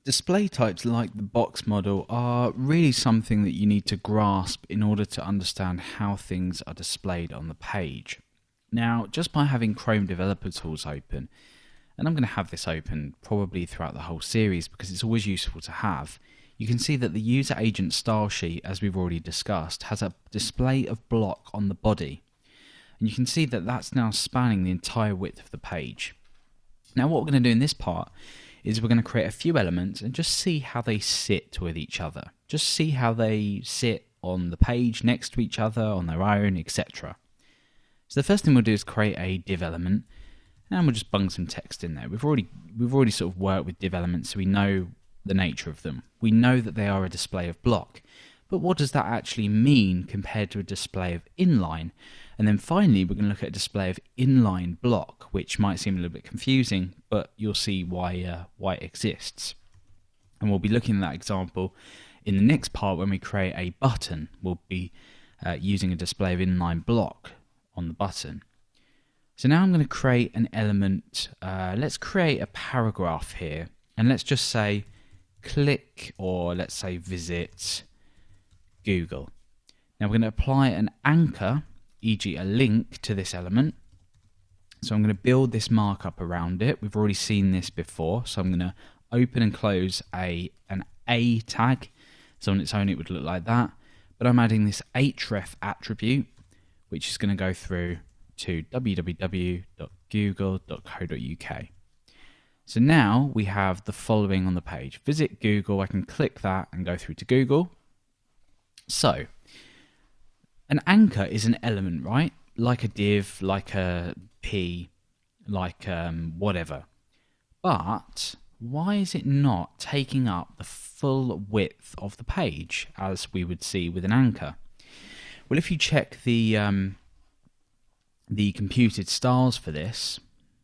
Display types like the box model are really something that you need to grasp in order to understand how things are displayed on the page. Now, just by having Chrome Developer Tools open, and I'm going to have this open probably throughout the whole series because it's always useful to have, you can see that the user agent style sheet, as we've already discussed, has a display of block on the body. And you can see that that's now spanning the entire width of the page. Now what we're going to do in this part is we're going to create a few elements and just see how they sit with each other. Just see how they sit on the page next to each other, on their own, etc. So the first thing we'll do is create a div element, and we'll just bung some text in there. We've already sort of worked with div elements, so we know the nature of them. We know that they are a display of block. But what does that actually mean compared to a display of inline? And then finally, we're going to look at a display of inline block, which might seem a little bit confusing, but you'll see why it exists. And we'll be looking at that example in the next part when we create a button. We'll be using a display of inline block on the button. So now I'm going to create an element. Let's create a paragraph here, and let's just say click, or let's say visit Google. Now we're going to apply an anchor, e.g. a link to this element. So I'm going to build this markup around it. We've already seen this before, so I'm going to open and close an A tag. So on its own it would look like that, but I'm adding this href attribute, which is going to go through to www.google.co.uk. So now we have the following on the page. Visit Google, I can click that and go through to Google. So, an anchor is an element, right? Like a div, like a p, like whatever. But why is it not taking up the full width of the page as we would see with an anchor? Well, if you check the computed styles for this,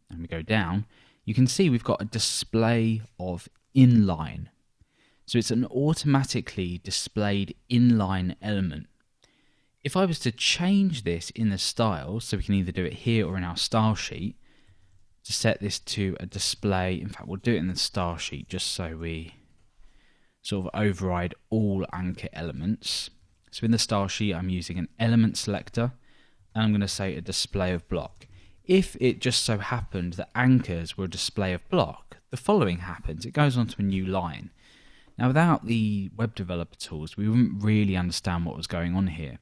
and we go down, you can see we've got a display of inline. So it's an automatically displayed inline element. If I was to change this in the style, so we can either do it here or in our style sheet, to set this to a display, in fact we'll do it in the style sheet just so we sort of override all anchor elements. So in the style sheet I'm using an element selector, and I'm going to say a display of block. If it just so happened that anchors were a display of block, the following happens. It goes on to a new line. Now without the web developer tools, we wouldn't really understand what was going on here.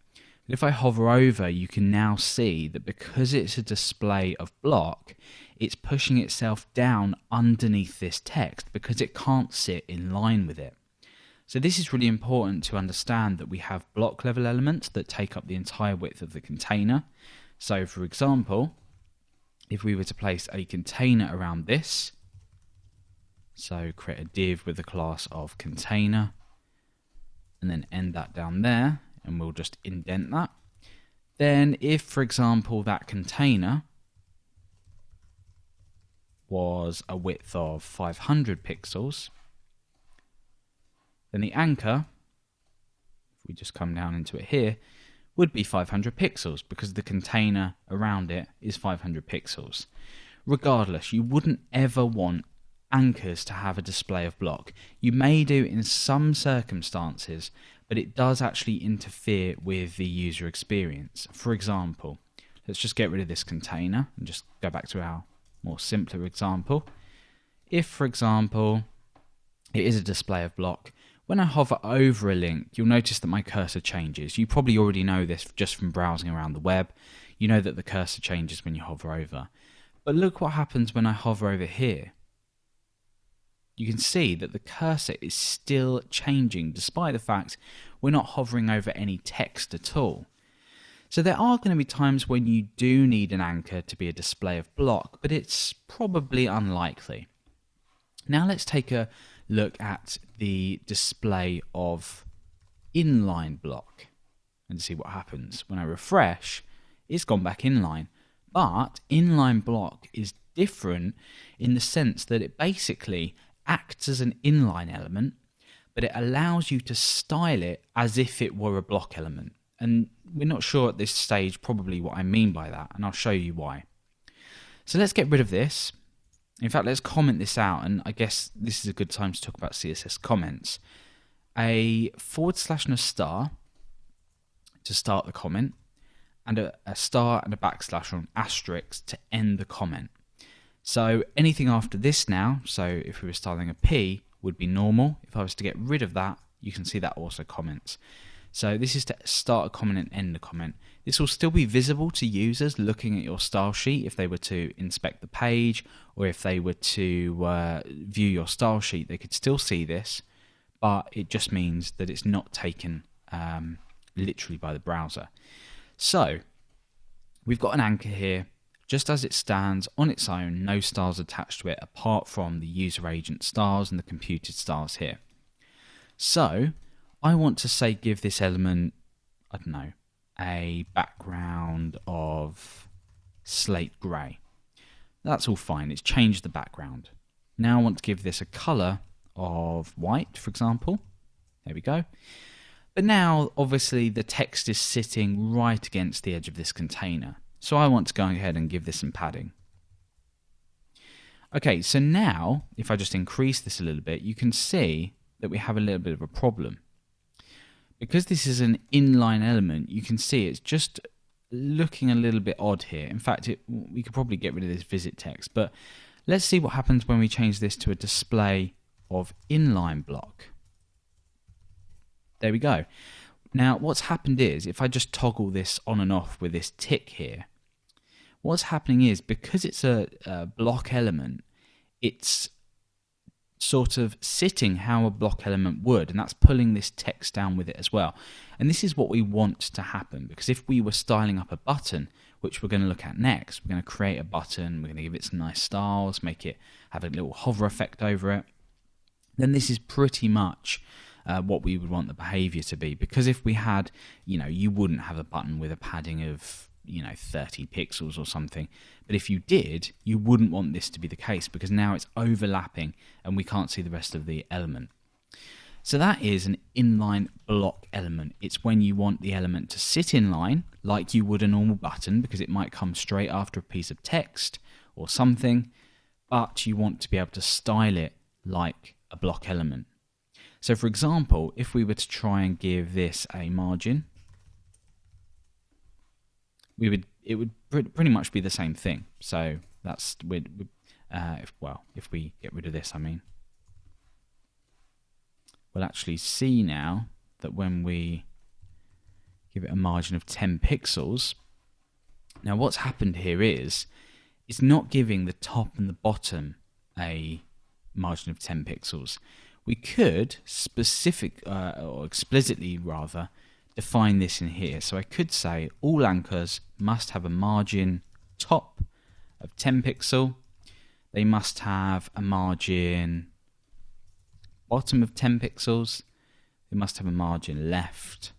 But if I hover over, you can now see that because it's a display of block, it's pushing itself down underneath this text because it can't sit in line with it. So this is really important to understand, that we have block level elements that take up the entire width of the container. So for example, if we were to place a container around this, so create a div with the class of container, and then end that down there, and we'll just indent that. Then if, for example, that container was a width of 500 pixels, then the anchor, if we just come down into it here, would be 500 pixels because the container around it is 500 pixels. Regardless, you wouldn't ever want anchors to have a display of block. You may do in some circumstances, but it does actually interfere with the user experience. For example, let's just get rid of this container and just go back to our more simpler example. If, for example, it is a display of block, when I hover over a link, you'll notice that my cursor changes. You probably already know this just from browsing around the web. You know that the cursor changes when you hover over. But look what happens when I hover over here. You can see that the cursor is still changing despite the fact we're not hovering over any text at all. So there are going to be times when you do need an anchor to be a display of block, but it's probably unlikely. Now let's take a look at the display of inline block and see what happens. When I refresh, it's gone back inline. But inline block is different in the sense that it basically acts as an inline element, but it allows you to style it as if it were a block element. And we're not sure at this stage probably what I mean by that, and I'll show you why. So let's get rid of this. In fact, let's comment this out, and I guess this is a good time to talk about CSS comments. A / and a star to start the comment, and a star and a backslash or an asterisk to end the comment. So anything after this now, so if we were styling a P, would be normal. If I was to get rid of that, you can see that also comments. So this is to start a comment and end a comment. This will still be visible to users looking at your style sheet if they were to inspect the page, or if they were to view your style sheet, they could still see this, but it just means that it's not taken literally by the browser. So we've got an anchor here, just as it stands on its own, no styles attached to it apart from the user agent styles and the computed styles here. So I want to say give this element, I don't know, a background of slate grey. That's all fine, it's changed the background. Now I want to give this a colour of white, for example. There we go. But now, obviously, the text is sitting right against the edge of this container. So I want to go ahead and give this some padding. Okay, so now, if I just increase this a little bit, you can see that we have a little bit of a problem. Because this is an inline element, you can see it's just looking a little bit odd here. In fact, we could probably get rid of this visit text, but let's see what happens when we change this to a display of inline block. There we go. Now, what's happened is, if I just toggle this on and off with this tick here, what's happening is, because it's a block element, it's sort of sitting how a block element would, and that's pulling this text down with it as well. And this is what we want to happen, because if we were styling up a button, which we're going to look at next, we're going to create a button, we're going to give it some nice styles, make it have a little hover effect over it, then this is pretty much what we would want the behavior to be. Because if we had, you wouldn't have a button with a padding of 30 pixels or something, but if you did, you wouldn't want this to be the case, because now it's overlapping and we can't see the rest of the element. So that is an inline block element. It's when you want the element to sit in line like you would a normal button, because it might come straight after a piece of text or something, but you want to be able to style it like a block element. So for example, if we were to try and give this a margin, it would pretty much be the same thing. So that's if we get rid of this, we'll actually see now that when we give it a margin of 10 pixels, now what's happened here is it's not giving the top and the bottom a margin of 10 pixels. We could or explicitly rather, define this in here. So I could say all anchors must have a margin top of 10 pixel. They must have a margin bottom of 10 pixels. They must have a margin left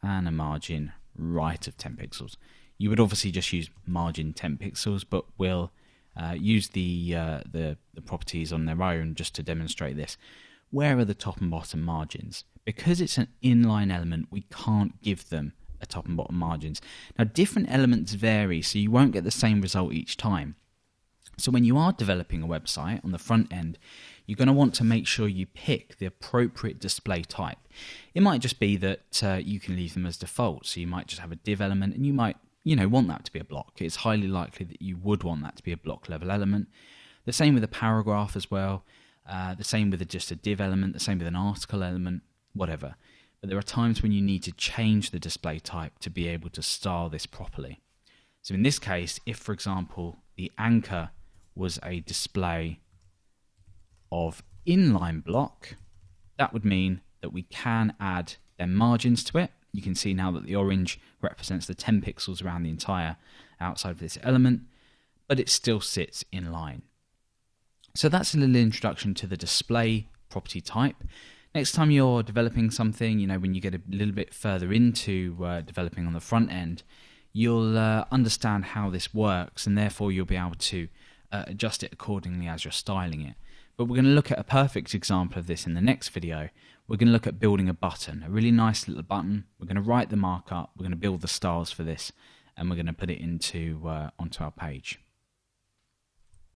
and a margin right of 10 pixels. You would obviously just use margin 10 pixels, but we'll use the properties on their own just to demonstrate this. Where are the top and bottom margins? Because it's an inline element, we can't give them a top and bottom margins. Now, different elements vary, so you won't get the same result each time. So when you are developing a website on the front end, you're going to want to make sure you pick the appropriate display type. It might just be that you can leave them as default, so you might just have a div element, and you might want that to be a block. It's highly likely that you would want that to be a block level element. The same with a paragraph as well. The same with just a div element, the same with an article element, whatever. But there are times when you need to change the display type to be able to style this properly. So in this case, if, for example, the anchor was a display of inline block, that would mean that we can add their margins to it. You can see now that the orange represents the 10 pixels around the entire outside of this element, but it still sits in line. So that's a little introduction to the display property type. Next time you're developing something, when you get a little bit further into developing on the front end, you'll understand how this works, and therefore you'll be able to adjust it accordingly as you're styling it. But we're going to look at a perfect example of this in the next video. We're going to look at building a button, a really nice little button. We're going to write the markup, we're going to build the styles for this, and we're going to put it onto our page.